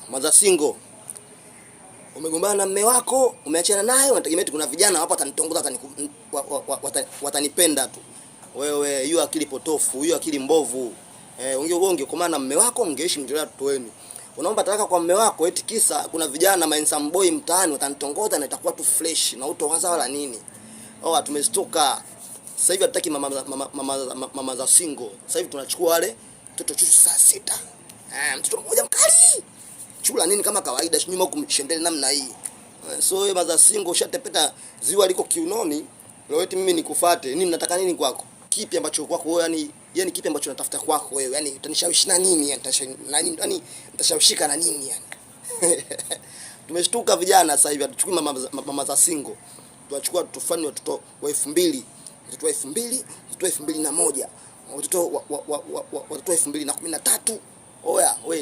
Mwanza single. Umegombana na mume wako, umeachana naye, unategemea kuna vijana hapo watanitongoza, watanipenda tu. Wewe hiyo akili potofu, hiyo akili mbovu. Ungekomana na mume wako, ungeishi mjadala watoto wenu. Unaomba talaka kwa mume wako eti kisa kuna vijana handsome boy mtaani watanitongoza na itakuwa tu fresh na utoanza wala nini. Tumestuka. Sasa hivi hatutaki mama za single. Sasa hivi tunachukua wale mtoto chuchu saa 6. Mtoto mmoja mkali. Chula nini kama kawaida nyuma kumshendele namna hii. So wewe mama za single ushatepeta ziwa liko kiunoni. Leo eti mimi nikufuate. Nini nataka nini kwako? Kipi ambacho kwako wewe yani kipi ambacho natafuta kwako wewe? Yani utanishawishi na nini? Yani nitashawishika na nini yani? Tumeshtuka vijana sasa hivi hatuchukui mama za single. Tunachukua tufani watoto wa 2000, watoto wa 2000, watoto wa 2001, watoto wa 2013. Oya, we